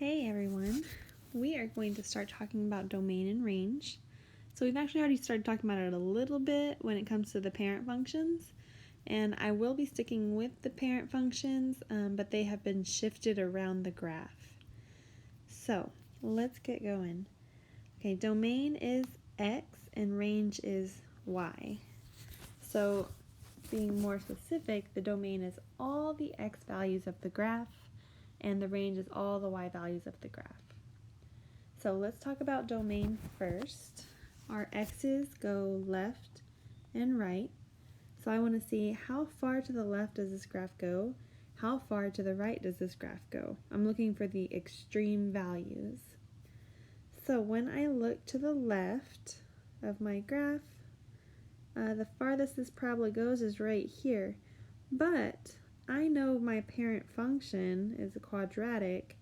Hey everyone, we are going to start talking about domain and range. So we've actually already started talking about it a little bit when it comes to the parent functions, and I will be sticking with the parent functions, but they have been shifted around the graph. So let's get going. Okay, domain is x and range is y. So being more specific, the domain is all the x values of the graph, and the range is all the y values of the graph. So let's talk about domain first. Our x's go left and right. So I want to see how far to the left does this graph go? How far to the right does this graph go? I'm looking for the extreme values. So when I look to the left of my graph, the farthest this parabola goes is right here. But I know my parent function is a quadratic,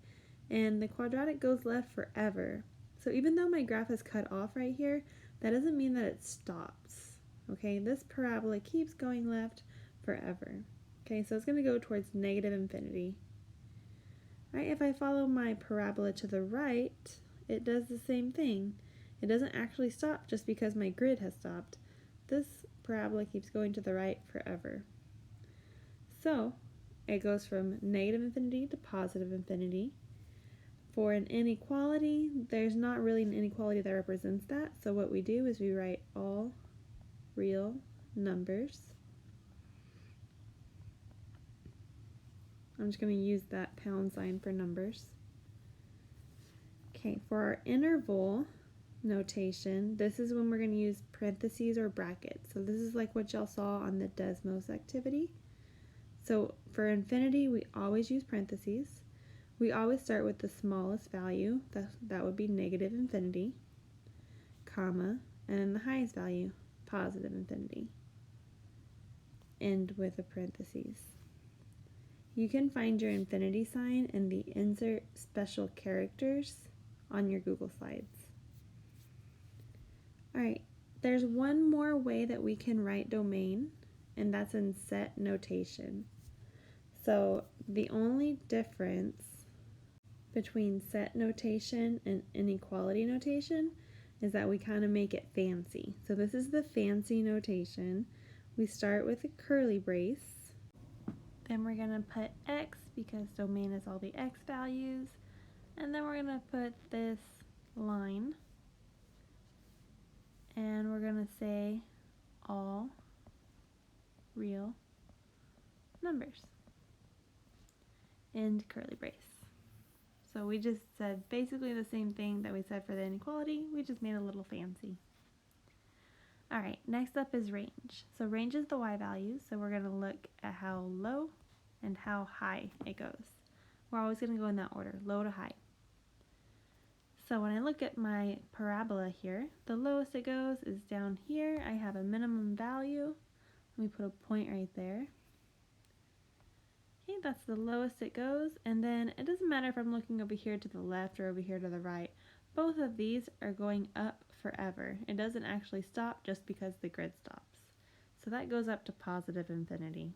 and the quadratic goes left forever. So even though my graph is cut off right here, that doesn't mean that it stops. Okay, this parabola keeps going left forever. Okay, so it's going to go towards negative infinity. Right, if I follow my parabola to the right, it does the same thing. It doesn't actually stop just because my grid has stopped. This parabola keeps going to the right forever. So it goes from negative infinity to positive infinity. For an inequality, there's not really an inequality that represents that. So what we do is we write all real numbers. I'm just going to use that pound sign for numbers. Okay, for our interval notation, this is when we're going to use parentheses or brackets. So this is like what y'all saw on the Desmos activity. So for infinity, we always use parentheses. We always start with the smallest value, that would be negative infinity, comma, and then the highest value, positive infinity. End with a parentheses. You can find your infinity sign in the insert special characters on your Google Slides. Alright, there's one more way that we can write domain, and that's in set notation. So the only difference between set notation and inequality notation is that we kind of make it fancy. So this is the fancy notation. We start with a curly brace. Then we're going to put x because domain is all the x values. And then we're going to put this line. And we're going to say all real numbers. End curly brace. So we just said basically the same thing that we said for the inequality, we just made it a little fancy. Alright, next up is range. So range is the y values, so we're going to look at how low and how high it goes. We're always going to go in that order, low to high. So when I look at my parabola here, the lowest it goes is down here. I have a minimum value. Let me put a point right there. Okay, that's the lowest it goes, and then it doesn't matter if I'm looking over here to the left or over here to the right. Both of these are going up forever. It doesn't actually stop just because the grid stops. So that goes up to positive infinity.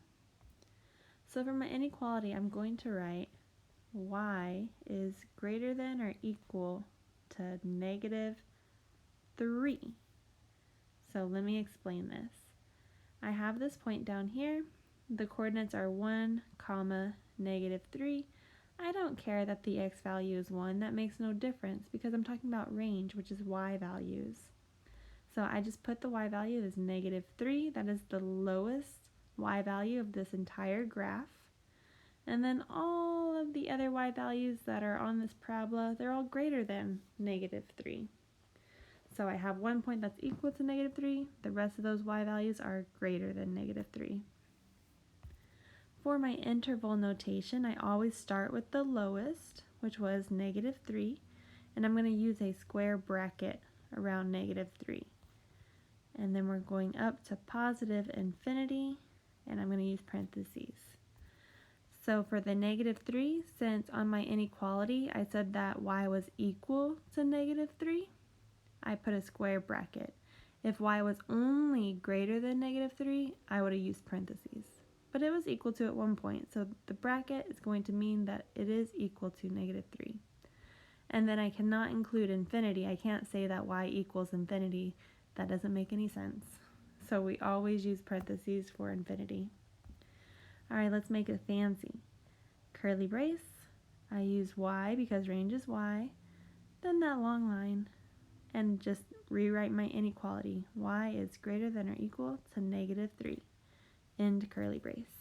So for my inequality, I'm going to write y is greater than or equal to negative 3. So let me explain this. I have this point down here. The coordinates are 1, negative 3. I don't care that the x value is 1. That makes no difference because I'm talking about range, which is y values. So I just put the y value as negative 3. That is the lowest y value of this entire graph. And then all of the other y values that are on this parabola, they're all greater than negative 3. So I have one point that's equal to negative 3. The rest of those y values are greater than negative 3. For my interval notation, I always start with the lowest, which was negative 3, and I'm going to use a square bracket around negative 3. And then we're going up to positive infinity, and I'm going to use parentheses. So for the negative 3, since on my inequality I said that y was equal to negative 3, I put a square bracket. If y was only greater than negative 3, I would have used parentheses. But it was equal to at one point, so the bracket is going to mean that it is equal to negative 3. And then I cannot include infinity. I can't say that y equals infinity. That doesn't make any sense. So we always use parentheses for infinity. All right, let's make it fancy. Curly brace. I use y because range is y. Then that long line. And just rewrite my inequality. Y is greater than or equal to -3. End curly brace.